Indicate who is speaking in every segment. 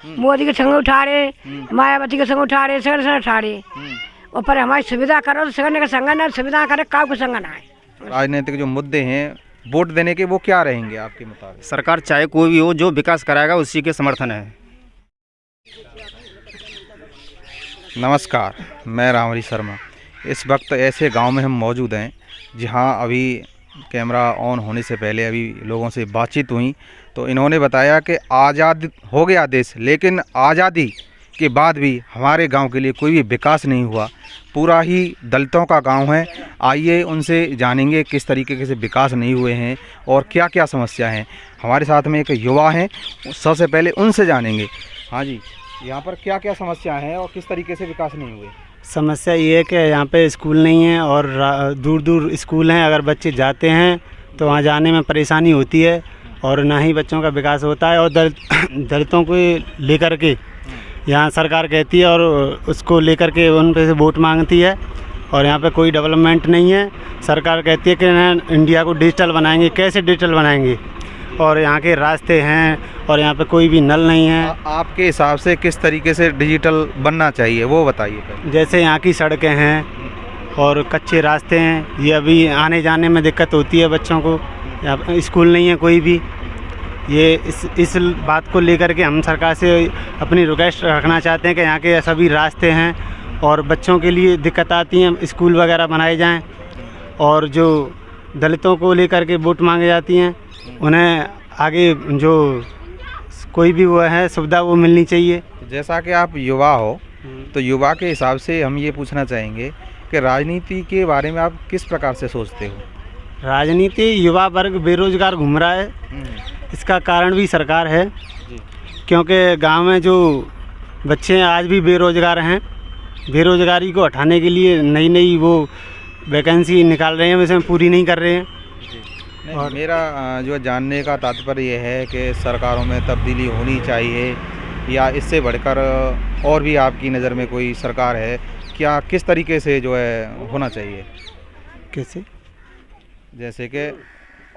Speaker 1: मोदी के संग उठा रहे, मायावती के संग उठा रहे, सगन उठा रहे। और पर हमारी सुविधा करो तो सगन का संग ना, सुविधा करे काउ को संग ना है।
Speaker 2: राजनीतिक जो मुद्दे हैं वोट देने के वो क्या रहेंगे आपके मुताबिक?
Speaker 3: सरकार चाहे कोई भी हो, जो विकास कराएगा उसी के समर्थन है।
Speaker 2: नमस्कार, मैं रामहरी शर्मा। इस वक्त ऐसे गांव में हम मौजूद हैं जहां अभी कैमरा ऑन होने से पहले अभी लोगों से बातचीत हुई तो इन्होंने बताया कि आज़ाद हो गया देश, लेकिन आज़ादी के बाद भी हमारे गांव के लिए कोई भी विकास नहीं हुआ। पूरा ही दलितों का गांव है। आइए उनसे जानेंगे किस तरीके से विकास नहीं हुए हैं और क्या क्या समस्या हैं। हमारे साथ में एक युवा हैं, सबसे पहले उनसे जानेंगे। हाँ जी, यहाँ पर क्या क्या समस्या हैं और किस तरीके से विकास नहीं हुए?
Speaker 4: समस्या ये है कि यहाँ पे स्कूल नहीं है और दूर दूर स्कूल हैं। अगर बच्चे जाते हैं तो वहाँ जाने में परेशानी होती है और ना ही बच्चों का विकास होता है। और दलितों को लेकर के यहाँ सरकार कहती है और उसको लेकर के उन पे से वोट मांगती है और यहाँ पे कोई डेवलपमेंट नहीं है। सरकार कहती है कि ना इंडिया को डिजिटल बनाएंगे। कैसे डिजिटल बनाएंगे? और यहाँ के रास्ते हैं और यहाँ पे कोई भी नल नहीं है।
Speaker 2: आपके हिसाब से किस तरीके से डिजिटल बनना चाहिए वो बताइए पहले।
Speaker 4: जैसे यहाँ की सड़कें हैं और कच्चे रास्ते हैं, ये अभी आने जाने में दिक्कत होती है बच्चों को। यहाँ स्कूल नहीं है कोई भी। ये इस बात को लेकर के हम सरकार से अपनी रिक्वेस्ट रखना चाहते हैं कि यहाँ के सभी रास्ते हैं और बच्चों के लिए दिक्कत आती हैं, स्कूल वगैरह बनाए जाएं। और जो दलितों को लेकर के वोट मांगे जाती हैं उन्हें आगे जो कोई भी वो है सुविधा वो मिलनी चाहिए।
Speaker 2: जैसा कि आप युवा हो तो युवा के हिसाब से हम ये पूछना चाहेंगे कि राजनीति के बारे में आप किस प्रकार से सोचते हो?
Speaker 4: राजनीति, युवा वर्ग बेरोजगार घूम रहा है, इसका कारण भी सरकार है। क्योंकि गांव में जो बच्चे आज भी बेरोजगार हैं, बेरोजगारी को हटाने के लिए नई नई वो वैकेंसी निकाल रहे हैं, वैसे पूरी नहीं कर रहे हैं।
Speaker 2: और मेरा जो जानने का तात्पर्य ये है कि सरकारों में तब्दीली होनी चाहिए या इससे बढ़कर और भी आपकी नज़र में कोई सरकार है क्या? किस तरीके से जो है होना चाहिए?
Speaker 4: कैसे?
Speaker 2: जैसे कि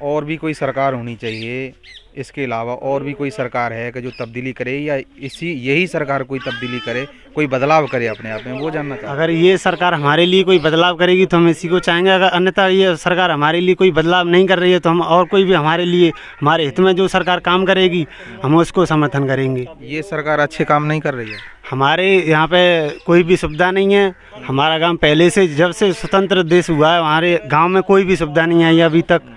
Speaker 2: और भी कोई सरकार होनी चाहिए, इसके अलावा और भी कोई सरकार है कि जो तब्दीली करे या यही सरकार कोई तब्दीली करे, कोई बदलाव करे अपने आप में, वो जानना चाहते हैं।
Speaker 4: अगर ये सरकार हमारे लिए कोई बदलाव करेगी तो हम इसी को चाहेंगे। अगर अन्यथा ये सरकार हमारे लिए कोई बदलाव नहीं कर रही है तो हम और कोई भी हमारे लिए हमारे हित में जो सरकार काम करेगी हम उसको समर्थन करेंगे।
Speaker 2: ये सरकार अच्छे काम नहीं कर रही है।
Speaker 4: हमारे यहाँ पे कोई भी सुविधा नहीं है। हमारा गाँव पहले से जब से स्वतंत्र देश हुआ है हमारे गाँव में कोई भी सुविधा नहीं आई अभी तक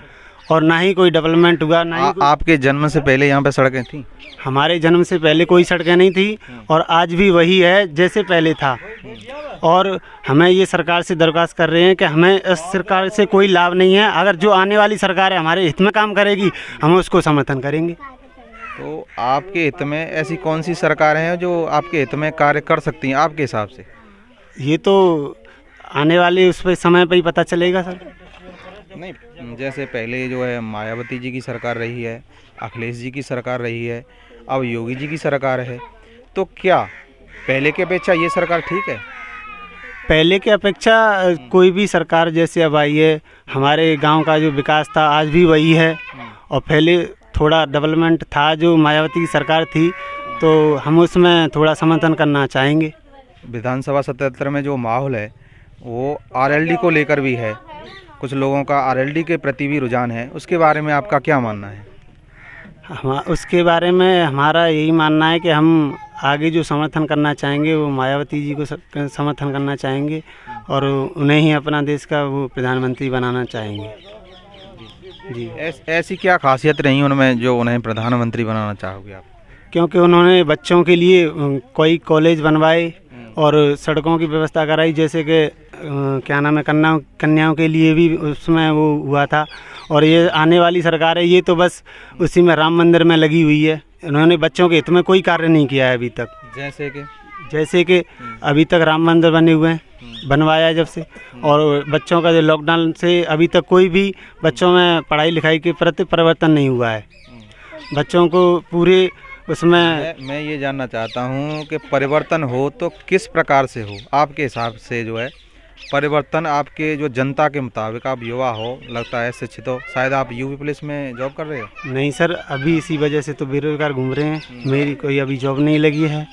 Speaker 4: और ना ही कोई डेवलपमेंट हुआ। ना ही
Speaker 2: आपके जन्म से पहले यहाँ पे सड़कें थी?
Speaker 4: हमारे जन्म से पहले कोई सड़कें नहीं थी और आज भी वही है जैसे पहले था। और हमें ये सरकार से दरख्वास्त कर रहे हैं कि हमें इस सरकार से कोई लाभ नहीं है। अगर जो आने वाली सरकार है हमारे हित में काम करेगी हम उसको समर्थन करेंगे।
Speaker 2: तो आपके हित में ऐसी कौन सी सरकार हैं जो आपके हित में कार्य कर सकती हैं आपके हिसाब से?
Speaker 4: ये तो आने वाले उस पर समय पर ही पता चलेगा सर।
Speaker 2: नहीं, जैसे पहले जो है मायावती जी की सरकार रही है, अखिलेश जी की सरकार रही है, अब योगी जी की सरकार है, तो क्या पहले की अपेक्षा ये सरकार ठीक है?
Speaker 4: पहले की अपेक्षा कोई भी सरकार जैसे अब आई है, हमारे गांव का जो विकास था आज भी वही है। और पहले थोड़ा डेवलपमेंट था जो मायावती की सरकार थी, तो हम उसमें थोड़ा समर्थन करना चाहेंगे।
Speaker 2: विधानसभा 77 में जो माहौल है वो आरएलडी को लेकर भी है, कुछ लोगों का आरएलडी के प्रति भी रुझान है, उसके बारे में आपका क्या मानना है?
Speaker 4: उसके बारे में हमारा यही मानना है कि हम आगे जो समर्थन करना चाहेंगे वो मायावती जी को समर्थन करना चाहेंगे और उन्हें ही अपना देश का वो प्रधानमंत्री बनाना चाहेंगे। जी।
Speaker 2: ऐसी क्या खासियत रही उनमें जो उन्हें प्रधानमंत्री बनाना चाहोगे आप?
Speaker 4: क्योंकि उन्होंने बच्चों के लिए कोई कॉलेज बनवाए और सड़कों की व्यवस्था कराई, जैसे कि क्या नाम है कन्याओं के लिए भी उसमें वो हुआ था। और ये आने वाली सरकार है, ये तो बस उसी में राम मंदिर में लगी हुई है। उन्होंने बच्चों के हित में कोई कार्य नहीं किया है अभी तक। जैसे कि अभी तक राम मंदिर बने हुए हैं, बनवाया जब से, और बच्चों का जो लॉकडाउन से अभी तक कोई भी बच्चों में पढ़ाई लिखाई के प्रति परिवर्तन नहीं हुआ है। बच्चों को पूरे उसमें
Speaker 2: मैं ये जानना चाहता हूँ कि परिवर्तन हो तो किस प्रकार से हो आपके हिसाब से जो है परिवर्तन आपके जो जनता के मुताबिक, आप युवा हो, लगता है शिक्षित हो, शायद आप यूपी पुलिस में जॉब कर रहे हो?
Speaker 4: नहीं सर, अभी इसी वजह से तो बेरोजगार घूम रहे हैं। मेरी कोई अभी जॉब नहीं लगी है।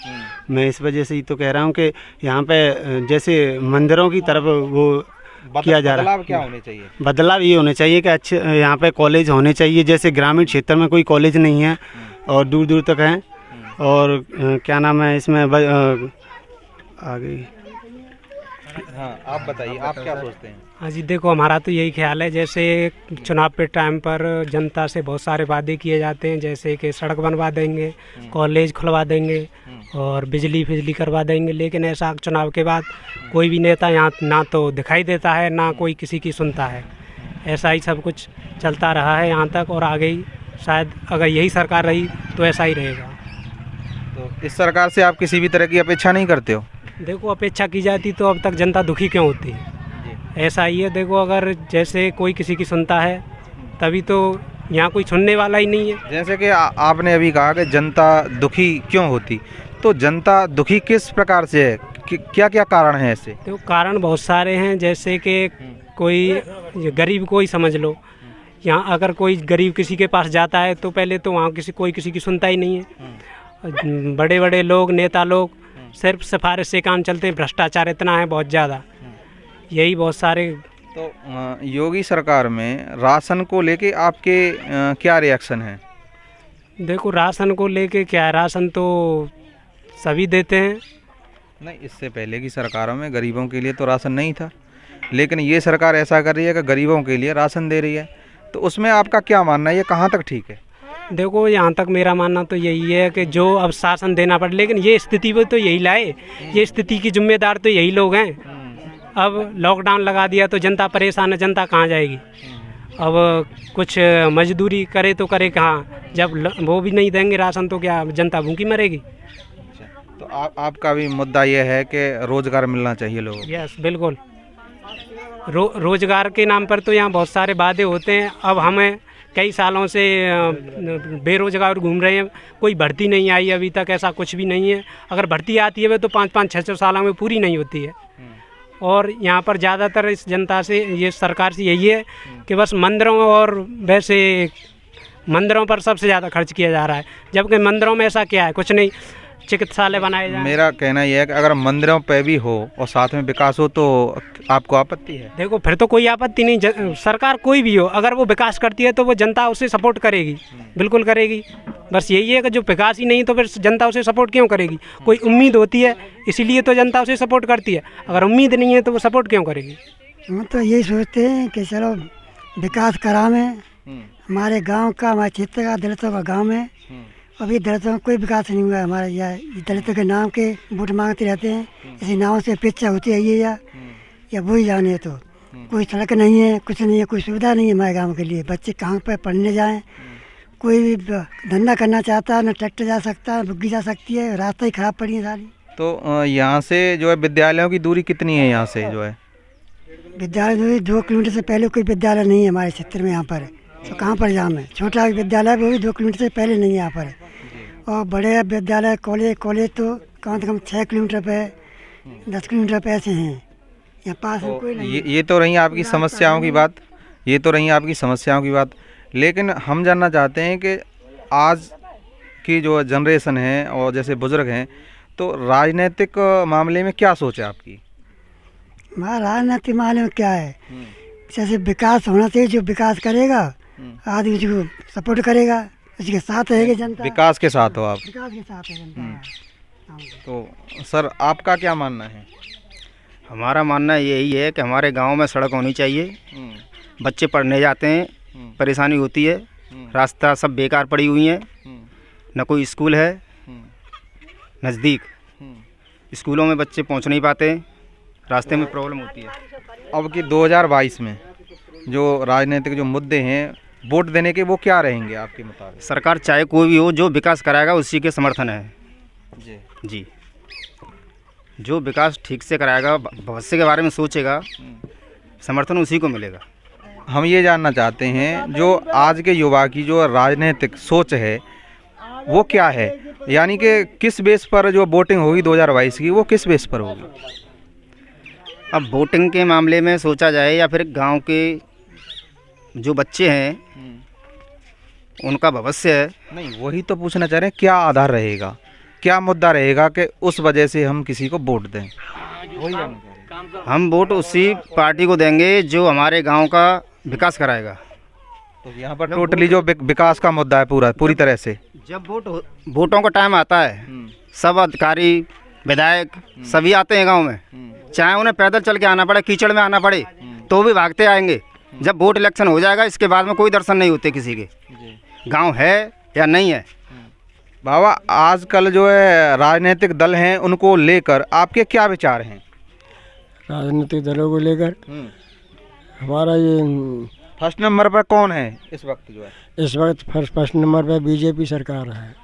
Speaker 4: मैं इस वजह से ही तो कह रहा हूँ कि यहाँ पे जैसे मंदिरों की तरफ वो किया जा रहा है।
Speaker 2: बदलाव क्या होने चाहिए?
Speaker 4: बदलाव ये होने चाहिए कि अच्छे यहाँ पे कॉलेज होने चाहिए। जैसे ग्रामीण क्षेत्र में कोई कॉलेज नहीं है और दूर दूर तक हैं। और क्या नाम है इसमें आगे।
Speaker 2: हाँ, आप बताइए, आप क्या सोचते हैं?
Speaker 5: हाँ जी, देखो हमारा तो यही ख्याल है, जैसे चुनाव पे टाइम पर जनता से बहुत सारे वादे किए जाते हैं, जैसे कि सड़क बनवा देंगे, कॉलेज खुलवा देंगे और बिजली करवा देंगे, लेकिन ऐसा चुनाव के बाद कोई भी नेता यहाँ ना तो दिखाई देता है, ना कोई किसी की सुनता है। ऐसा ही सब कुछ चलता रहा है यहाँ तक, और आगे ही शायद अगर यही सरकार रही तो ऐसा ही रहेगा।
Speaker 2: तो इस सरकार से आप किसी भी तरह की अपेक्षा नहीं करते हो?
Speaker 5: देखो, अपेक्षा की जाती तो अब तक जनता दुखी क्यों होती है? ऐसा ही है, देखो अगर जैसे कोई किसी की सुनता है तभी तो यहाँ कोई सुनने वाला ही नहीं है।
Speaker 2: जैसे कि आपने अभी कहा कि जनता दुखी क्यों होती, तो जनता दुखी किस प्रकार से है? क्या क्या कारण है ऐसे?
Speaker 5: तो कारण बहुत सारे हैं, जैसे कि कोई गरीब को ही समझ लो। यहाँ अगर कोई गरीब किसी के पास जाता है तो पहले तो वहाँ कोई किसी की सुनता ही नहीं है। बड़े बड़े लोग, नेता लोग सिर्फ सिफारिश से काम चलते हैं। भ्रष्टाचार इतना है बहुत ज़्यादा, यही बहुत सारे।
Speaker 2: तो योगी सरकार में राशन को लेके आपके क्या रिएक्शन है?
Speaker 5: देखो, राशन को लेके क्या है, राशन तो सभी देते हैं।
Speaker 2: नहीं, इससे पहले की सरकारों में गरीबों के लिए तो राशन नहीं था, लेकिन ये सरकार ऐसा कर रही है कि गरीबों के लिए राशन दे रही है। तो उसमें आपका क्या मानना है, ये कहाँ तक ठीक है?
Speaker 5: देखो, यहाँ तक मेरा मानना तो यही है कि जो अब शासन देना पड़े, लेकिन ये स्थिति वो तो यही लाए, ये स्थिति की जिम्मेदार तो यही लोग हैं। अब लॉकडाउन लगा दिया तो जनता परेशान है, जनता कहाँ जाएगी? अब कुछ मजदूरी करे तो करे कहाँ, जब वो भी नहीं देंगे राशन तो क्या जनता भूखी मरेगी?
Speaker 2: तो आपका भी मुद्दा ये है कि रोज़गार मिलना चाहिए लोगों को?
Speaker 5: यस, बिल्कुल। रोज़गार के नाम पर तो यहाँ बहुत सारे वादे होते हैं। अब हमें कई सालों से बेरोजगार घूम रहे हैं, कोई भर्ती नहीं आई अभी तक, ऐसा कुछ भी नहीं है। अगर भर्ती आती है वो तो 5-5, 6-6 सालों में पूरी नहीं होती है। और यहाँ पर ज़्यादातर इस जनता से, ये सरकार से यही है कि बस मंदिरों और वैसे मंदिरों पर सबसे ज़्यादा खर्च किया जा रहा है, जबकि मंदिरों में ऐसा क्या है, कुछ नहीं। चिकित्सालय बनाए जाए।
Speaker 2: मेरा कहना यह है कि अगर मंदिरों पे भी हो और साथ में विकास हो तो आपको आपत्ति है?
Speaker 5: देखो, फिर तो कोई आपत्ति नहीं। सरकार कोई भी हो, अगर वो विकास करती है तो वो जनता उसे सपोर्ट करेगी, बिल्कुल करेगी। बस यही है कि जो विकास ही नहीं तो फिर जनता उसे सपोर्ट क्यों करेगी? कोई उम्मीद होती है, इसीलिए तो जनता उसे सपोर्ट करती है। अगर उम्मीद नहीं है तो वो सपोर्ट क्यों करेगी?
Speaker 1: हम तो यही सोचते हैं कि चलो विकास करावें। हमारे गांव का, हमारे क्षेत्र का, दलितों का गांव में अभी दलितों का कोई विकास नहीं हुआ है। हमारे यहाँ दलितों के नाम के वोट मांगते रहते हैं, इसी नाम से अपेक्षा होती है ये या वही जाने। तो कोई सड़क नहीं है, कुछ नहीं है, कोई सुविधा नहीं है हमारे गांव के लिए। बच्चे कहाँ पर पढ़ने जाएं, कोई भी धंधा करना चाहता है, न ट्रैक्टर जा सकता है, बुग्गी जा सकती है, रास्ता ही खराब पड़ी है सारी।
Speaker 2: तो यहाँ से जो है विद्यालयों की दूरी कितनी है? यहाँ से जो है
Speaker 1: विद्यालय 2 किलोमीटर से पहले कोई विद्यालय नहीं है हमारे क्षेत्र में। यहाँ पर तो कहाँ पर जाम है? छोटा विद्यालय वो भी 2 किलोमीटर से पहले नहीं है यहाँ पर। और बड़े विद्यालय, कॉलेज तो कम से कम 6 किलोमीटर पे, 10 किलोमीटर पे ऐसे हैं। यहाँ पास में कोई नहीं।
Speaker 2: ये तो रही आपकी समस्याओं की बात, ये तो रही आपकी समस्याओं की बात। लेकिन हम जानना चाहते हैं कि आज की जो जनरेशन है और जैसे बुजुर्ग हैं, तो राजनीतिक मामले में क्या सोच है आपकी?
Speaker 1: हमारा राजनीतिक मामले में क्या है, जैसे विकास होना चाहिए। जो विकास करेगा आदमी उसको सपोर्ट करेगा, उसके साथ रहेगी जनता।
Speaker 2: विकास के साथ हो आप?
Speaker 1: विकास के साथ है जनता।
Speaker 2: तो सर, आपका क्या मानना है?
Speaker 3: हमारा मानना यही है कि हमारे गांव में सड़क होनी चाहिए। बच्चे पढ़ने जाते हैं, परेशानी होती है, रास्ता सब बेकार पड़ी हुई हैं, न कोई स्कूल है नज़दीक, स्कूलों में बच्चे पहुंच नहीं पाते, रास्ते में प्रॉब्लम होती है।
Speaker 2: अब कि 2022 में जो राजनीतिक जो मुद्दे हैं वोट देने के, वो क्या रहेंगे आपके मुताबिक?
Speaker 3: सरकार चाहे कोई भी हो, जो विकास कराएगा उसी के समर्थन है जी। जो विकास ठीक से कराएगा, भविष्य के बारे में सोचेगा, समर्थन उसी को मिलेगा।
Speaker 2: हम ये जानना चाहते हैं जो आज के युवा की जो राजनीतिक सोच है वो क्या है, यानी कि किस बेस पर जो वोटिंग होगी 2022 की, वो किस बेस पर होगी?
Speaker 3: अब वोटिंग के मामले में सोचा जाए या फिर गांव के जो बच्चे हैं उनका भविष्य है।
Speaker 2: नहीं, वही तो पूछना चाह रहे हैं, क्या आधार रहेगा, क्या मुद्दा रहेगा कि उस वजह से हम किसी को वोट दें? वही जानना चाह रहे हैं।
Speaker 3: हम वोट उसी पार्टी को देंगे जो हमारे गांव का विकास कराएगा।
Speaker 2: तो यहाँ पर टोटली जो विकास का मुद्दा है पूरी तरह से,
Speaker 3: जब वोटों का टाइम आता है सब अधिकारी विधायक सभी आते हैं गांव में, चाहे उन्हें पैदल चल के आना पड़े, कीचड़ में आना पड़े, तो भी भागते आएंगे। जब वोट इलेक्शन हो जाएगा इसके बाद में कोई दर्शन नहीं होते किसी के, गांव है या नहीं है।
Speaker 2: बाबा, आजकल जो है राजनीतिक दल हैं उनको लेकर आपके क्या विचार हैं?
Speaker 6: राजनीतिक दलों को लेकर हमारा ये
Speaker 2: फर्स्ट नंबर पर कौन है इस वक्त जो है?
Speaker 6: इस वक्त फर्स्ट नंबर पर बीजेपी सरकार है।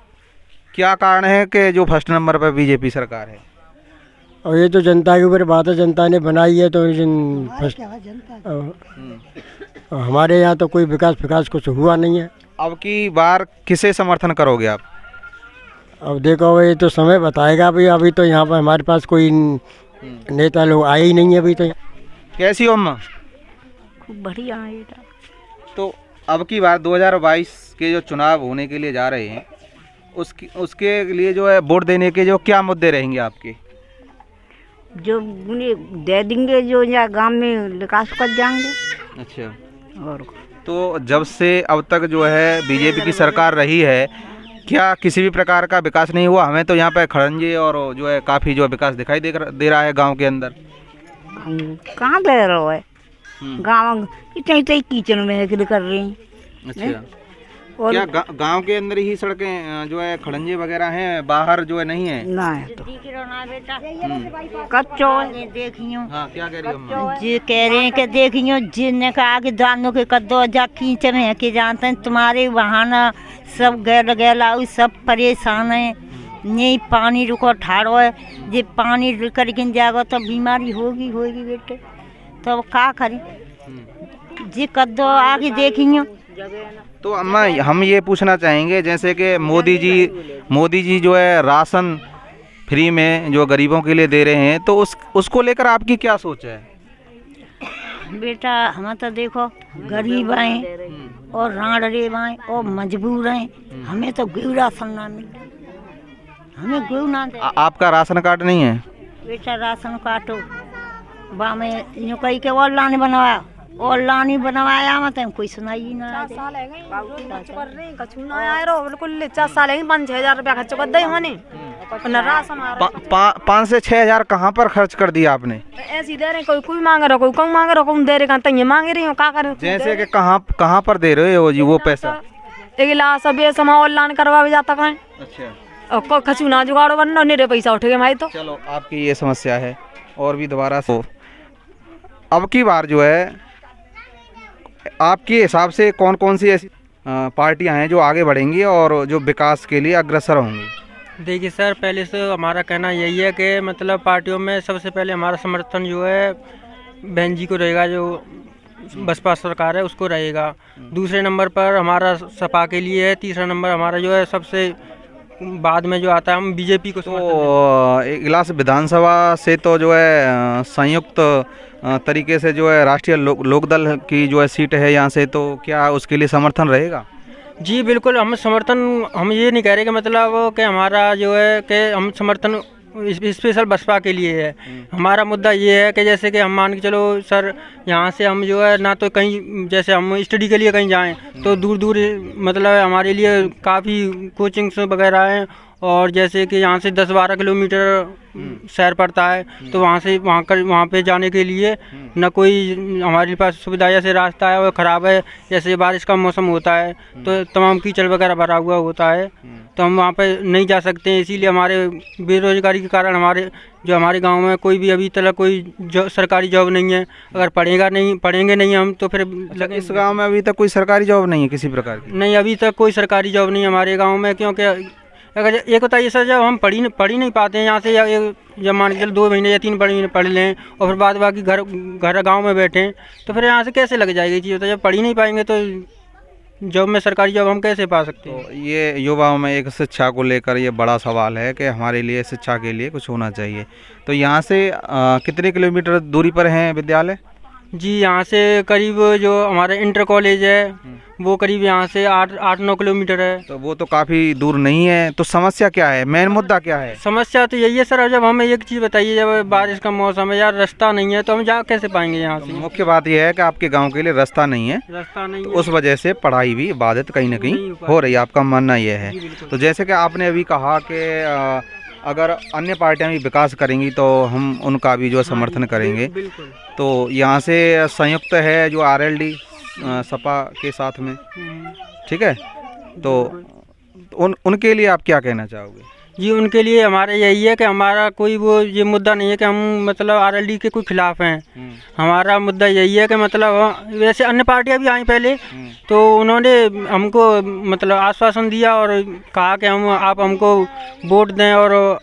Speaker 2: क्या कारण है कि जो फर्स्ट नंबर पर बीजेपी सरकार है?
Speaker 6: और ये तो जनता के ऊपर बात है, जनता ने बनाई है। तो हमारे यहाँ तो कोई विकास कुछ हुआ नहीं है।
Speaker 2: अब की बार किसे समर्थन करोगे आप?
Speaker 6: अब देखो ये तो समय बताएगा। अभी तो यहाँ पर हमारे पास कोई नेता लोग आए ही नहीं है अभी तो।
Speaker 2: कैसी हो अम्मा?
Speaker 7: खूब बढ़िया है बेटा।
Speaker 2: तो अब की बार 2022 के जो चुनाव होने के लिए जा रहे हैं उसके लिए जो है वोट देने के जो क्या मुद्दे रहेंगे आपके?
Speaker 7: जो उन्हें दे देंगे जो यहाँ गांव में विकास कर जाएंगे।
Speaker 2: अच्छा।
Speaker 7: और
Speaker 2: तो जब से अब तक जो है बीजेपी की सरकार रही है, क्या किसी भी प्रकार का विकास नहीं हुआ? हमें तो यहाँ पे खड़ंजे और जो है काफ़ी जो विकास दिखाई दे रहा है गांव के अंदर।
Speaker 7: कहाँ दे रहा है गाँव इतने कीचड़ में कर रहे हैं।
Speaker 2: अच्छा।
Speaker 7: और
Speaker 2: क्या गांव के अंदर ही सड़कें जो है खड़ंजे वगैरह हैं, बाहर जो है नहीं है?
Speaker 7: ना है तो कच्चो देखियो।
Speaker 2: हाँ, क्या कह रही हो अम्मा?
Speaker 7: जी कह रहे हैं कि देखियो जिनने कहा कि दानों के कद्दो जा कीचड़ है कि जानते हैं तुम्हारे बहाना सब गैला सब परेशान है। नहीं पानी रुको ठाड़ो है, जे पानी करके जाएगा तो बीमारी होगी बेटे। तो क्या करें जी कद्दो आगे देखियो।
Speaker 2: तो अम्मा हम ये पूछना चाहेंगे, जैसे कि मोदी जी जो है राशन फ्री में जो गरीबों के लिए दे रहे हैं, तो उसको लेकर आपकी क्या सोच है?
Speaker 7: बेटा हम तो देखो गरीब हैं और रांडरे हैं और मजबूर हैं। हमें तो गेहूँ राशन ना मिले, हमें गेहूँ ना दे।
Speaker 2: आपका राशन कार्ड नहीं है?
Speaker 7: बेटा राशन कार्ड में यूँ कही के ऑनलाइन बनवाया मतलब कोई सुनाई ना।
Speaker 8: 4 साल है कर रहे हैं कछु ना आए रो बिल्कुल 4 साल है 5-6 हज़ार रुपया खर्च कर दे होने ना राशन आ रहा।
Speaker 2: 5 से 6 हज़ार कहाँ पर खर्च कर दिया आपने?
Speaker 8: ऐसी दे रहे कोई मांग रहा कोई कम मांग रहा कोई दे रहे कहीं मांग रही हो क्या करें।
Speaker 2: जैसे कि कहाँ पर दे रहे हो जी वो पैसा?
Speaker 8: एक गिलास सब ये समा ऑनलाइन करवा भी जाता कहीं।
Speaker 2: अच्छा।
Speaker 8: और खछु ना जुगाड़ो बनना मेरे पैसा उठ गए भाई। तो
Speaker 2: चलो आपकी ये समस्या है और भी दोबारा से अब की बार जो है आपके हिसाब से कौन कौन सी ऐसी पार्टियां हैं जो आगे बढ़ेंगी और जो विकास के लिए अग्रसर होंगी?
Speaker 9: देखिए सर, पहले से हमारा कहना यही है कि मतलब पार्टियों में सबसे पहले हमारा समर्थन जो है बहन जी को रहेगा, जो बसपा सरकार है उसको रहेगा। दूसरे नंबर पर हमारा सपा के लिए है। तीसरा नंबर हमारा जो है सबसे बाद में जो आता है हम बीजेपी को।
Speaker 2: तो इगलास विधानसभा से तो जो है संयुक्त तरीके से जो है राष्ट्रीय लोकदल की जो है सीट है यहाँ से, तो क्या उसके लिए समर्थन रहेगा?
Speaker 9: जी बिल्कुल, हम समर्थन हम ये नहीं कह रहे कि मतलब कि हमारा जो है कि हम समर्थन स्पेशल बसपा के लिए है। हमारा मुद्दा ये है कि जैसे कि हम मान के चलो सर, यहाँ से हम जो है ना तो कहीं जैसे हम स्टडी के लिए कहीं जाएं तो दूर मतलब हमारे लिए काफ़ी कोचिंग्स वगैरह हैं, और जैसे कि यहाँ से 10-12 किलोमीटर शहर पड़ता है, तो वहाँ पे जाने के लिए न कोई हमारे पास सुविधा, जैसे रास्ता है वो ख़राब है, जैसे बारिश का मौसम होता है तो तमाम कीचड़ वगैरह भरा हुआ होता है, तो हम वहाँ पे नहीं जा सकते हैं। इसीलिए हमारे बेरोजगारी के कारण हमारे गांव में कोई भी अभी तक कोई सरकारी जॉब नहीं है। अगर पढ़ेंगे नहीं हम तो फिर
Speaker 2: इस गांव में अभी तक कोई सरकारी जॉब नहीं है किसी प्रकार की?
Speaker 9: नहीं, अभी तक कोई सरकारी जॉब नहीं है हमारे गाँव में, क्योंकि अगर एक होता है सर, जब हम पढ़ ही नहीं पाते हैं यहाँ से, या जब मान के चलो 2 महीने या 3 महीने पढ़ लें और फिर बाद बाकी घर गांव में बैठें, तो फिर यहाँ से कैसे लग जाएगी चीज़? तो जब पढ़ ही नहीं पाएंगे तो जॉब में, सरकारी जॉब हम कैसे पा सकते हैं।
Speaker 2: तो ये युवाओं में एक शिक्षा को लेकर ये बड़ा सवाल है कि हमारे लिए शिक्षा के लिए कुछ होना चाहिए। तो यहाँ से कितने किलोमीटर दूरी पर हैं विद्यालय?
Speaker 9: जी यहाँ से करीब जो हमारा इंटर कॉलेज है वो करीब यहाँ से 8-9 किलोमीटर है।
Speaker 2: तो वो तो काफ़ी दूर नहीं है। तो समस्या क्या है, मेन मुद्दा क्या है?
Speaker 9: समस्या तो यही है सर, जब हमें एक चीज़ बताइए, जब बारिश का मौसम है यार, रास्ता नहीं है तो हम जा कैसे पाएंगे यहाँ से।
Speaker 2: मुख्य बात यह है कि आपके गांव के लिए रास्ता नहीं है,
Speaker 9: रास्ता नहीं
Speaker 2: तो
Speaker 9: है।
Speaker 2: उस वजह से पढ़ाई भी बाधित कहीं ना कहीं हो रही है, आपका मानना यह है। तो जैसे कि आपने अभी कहा कि अगर अन्य पार्टियां भी विकास करेंगी तो हम उनका भी जो समर्थन करेंगे।
Speaker 9: बिल्कुल।
Speaker 2: तो यहाँ से संयुक्त है जो RLD सपा के साथ में, ठीक है। तो उनके लिए आप क्या कहना चाहोगे?
Speaker 9: जी उनके लिए हमारा यही है कि हमारा कोई वो ये मुद्दा नहीं है कि हम मतलब RLD के कोई खिलाफ हैं। हमारा मुद्दा यही है कि मतलब वैसे अन्य पार्टियां भी आई पहले, तो उन्होंने हमको मतलब आश्वासन दिया और कहा कि आप हमको वोट दें और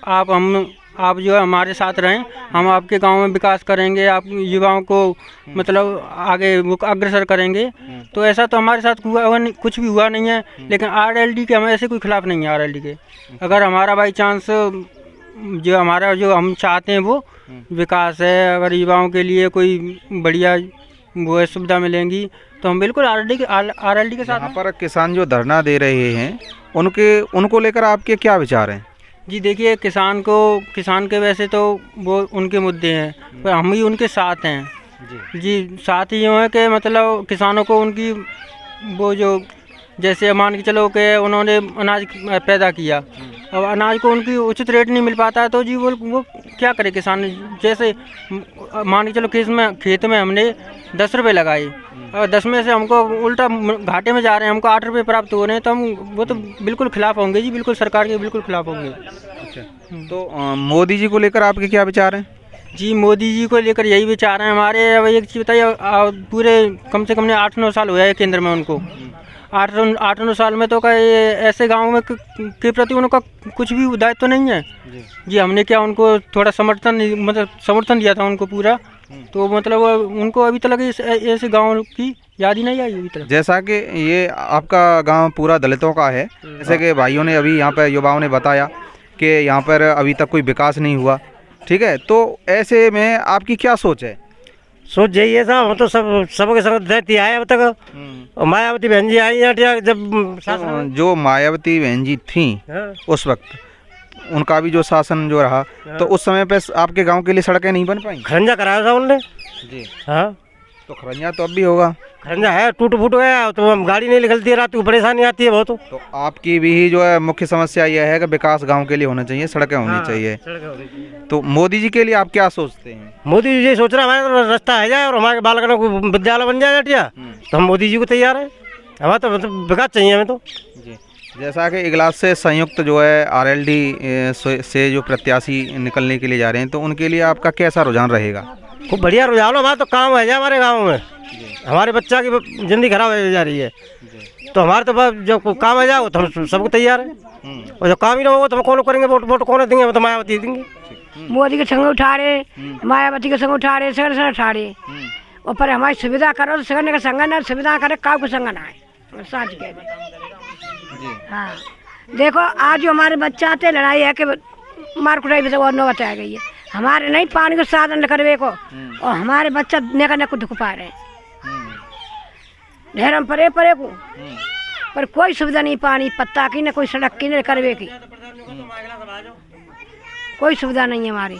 Speaker 9: आप जो है हमारे साथ रहें, हम आपके गांव में विकास करेंगे, आप युवाओं को मतलब आगे अग्रसर करेंगे। तो ऐसा तो हमारे साथ कुछ भी हुआ नहीं है। लेकिन RLD के हमें ऐसे कोई खिलाफ नहीं है। RLD के अगर हमारा बाई चांस जो हम चाहते हैं वो विकास है, अगर युवाओं के लिए कोई बढ़िया वो है सुविधा मिलेंगी तो हम बिल्कुल RLD के साथ।
Speaker 2: यहाँ पर किसान जो धरना दे रहे हैं उनको लेकर आपके क्या विचार हैं?
Speaker 9: जी देखिए, किसान के वैसे तो वो उनके मुद्दे हैं, पर हम ही उनके साथ हैं। जी साथ ही यूँ है कि मतलब किसानों को उनकी वो जो जैसे मान के चलो कि उन्होंने अनाज पैदा किया, अब अनाज को उनकी उचित रेट नहीं मिल पाता है तो जी वो क्या करे किसान। जैसे मान के चलो खेत में हमने 10 रुपये लगाए और 10 में से हमको उल्टा घाटे में जा रहे हैं, हमको 8 रुपये प्राप्त हो रहे हैं, तो हम वो तो बिल्कुल खिलाफ होंगे जी, बिल्कुल सरकार के बिल्कुल खिलाफ होंगे।
Speaker 2: अच्छा, तो मोदी जी को लेकर आपके क्या विचार हैं?
Speaker 9: जी मोदी जी को लेकर यही विचार हैं हमारे। अब एक चीज़ बताइए, पूरे कम से कम 8-9 साल हुआ है केंद्र में उनको। 8-9 साल में तो ऐसे गाँव में के प्रति उनका कुछ भी दायित्व तो नहीं है जी। हमने क्या उनको थोड़ा समर्थन दिया था उनको पूरा, तो मतलब उनको अभी तक ऐसे गांव की याद ही नहीं आई अभी तक।
Speaker 2: जैसा कि ये आपका गांव पूरा दलितों का है, जैसे कि भाइयों ने अभी यहाँ पर युवाओं ने बताया कि यहाँ पर अभी तक कोई विकास नहीं हुआ, ठीक है। तो ऐसे में आपकी क्या सोच है?
Speaker 6: सोच यही है साहब, हम तो सबके संग रहती आए अब तक। मायावती बहन जी आई यहाँ जब
Speaker 2: जो मायावती बहन जी थी उस वक्त उनका भी जो शासन जो रहा, तो उस समय पे आपके गांव के लिए सड़कें नहीं बन पाई?
Speaker 6: खरंजा कराया था उनने
Speaker 2: जी।
Speaker 6: हाँ,
Speaker 2: तो खरंजा तो अब भी होगा।
Speaker 6: खरंजा है, टूट फूट गया तो हम गाड़ी नहीं निकलती है, रात को परेशानी आती है बहुत।
Speaker 2: तो आपकी भी जो है मुख्य समस्या यह है कि विकास गांव के लिए होना चाहिए, सड़कें होनी चाहिए। तो मोदी जी के लिए आप क्या सोचते हैं?
Speaker 6: मोदी जी सोच रहे हमारे रास्ता है जाए और हमारे बालकों को विद्यालय बन जाए जटिया, तो हम मोदी जी को तैयार है। हमारा तो मतलब विकास चाहिए हमें तो
Speaker 2: जी। जैसा कि इगलास से संयुक्त जो है RLD से जो प्रत्याशी निकलने के लिए जा रहे हैं, तो उनके लिए आपका कैसा रुझान रहेगा?
Speaker 6: खूब बढ़िया रुझान। हमारा तो काम है हमारे गांव में, हमारे बच्चा की जिंदगी खराब हो जा रही है, तो हमारे तो जो काम है जाओ तो हम सबको तैयार है, और जो काम ही ना होगा तो हम कौन करेंगे, वोट कौन देंगे, तो मायावती देंगे।
Speaker 1: मोदी के संग उठा रहे, मायावती के संग उठा रहे, सगन उठा रहे, और पर हमारी सुविधा करो तो सगन का संग ना सुविधा करे, काउ को संग ना है, सच कह रहे। हाँ देखो, आज जो हमारे बच्चा आते लड़ाई है कि मार कुटाई भी और न बताया गई है, हमारे नहीं पानी को साधन करवे को, और हमारे बच्चा नेका ने दुख पा रहे हैं ढेर हम परे को, पर कोई सुविधा नहीं, पानी पत्ता की न कोई सड़क की न करवे की, कोई सुविधा नहीं है हमारी।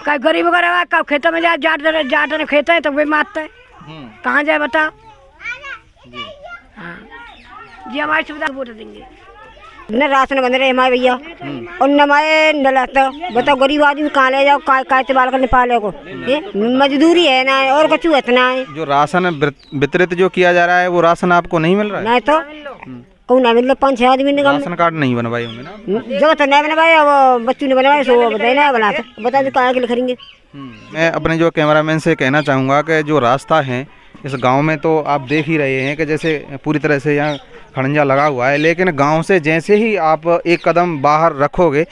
Speaker 1: कई गरीब वगैरह कब खेतों में जाए, जाट खेत है तो वे मारते हैं, कहाँ जाए बताओ। हाँ जी, हमारी सुविधा वोट देंगे।
Speaker 10: न राशन बन रहे हमारे भैया, और न हमारे न लगता, बताओ गरीब आदमी कहाँ ले जाओ, काय बाल कर पाले को, मजदूरी है ना और कुछ इतना है।
Speaker 2: जो राशन वितरित जो किया जा रहा है वो राशन आपको नहीं मिल रहा है?
Speaker 10: नहीं तो कौन ना मिल, 5-6 आदमी ने
Speaker 2: राशन कार्ड नहीं बनवाए होंगे ना?
Speaker 10: जो तो नहीं बनवाए, वो बच्चों ने बनवाए, सो बताए बना बता दो कहाँ के लिए खरीदेंगे।
Speaker 2: मैं अपने जो कैमरामैन से कहना चाहूँगा कि जो रास्ता है इस गांव में, तो आप देख ही रहे हैं कि जैसे पूरी तरह से यहाँ खड़ंजा लगा हुआ है, लेकिन गांव से जैसे ही आप एक कदम बाहर रखोगे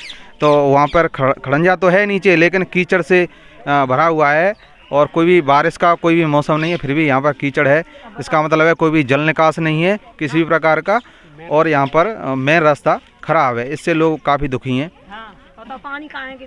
Speaker 2: तो वहाँ पर खड़ंजा तो है नीचे, लेकिन कीचड़ से भरा हुआ है। और कोई भी बारिश का कोई भी मौसम नहीं है, फिर भी यहाँ पर कीचड़ है। इसका मतलब है कोई भी जल निकास नहीं है किसी भी प्रकार का, और यहाँ पर मेन रास्ता खराब है। इससे लोग काफ़ी दुखी हैं।
Speaker 8: हाँ, तो पानी कहाँ है कि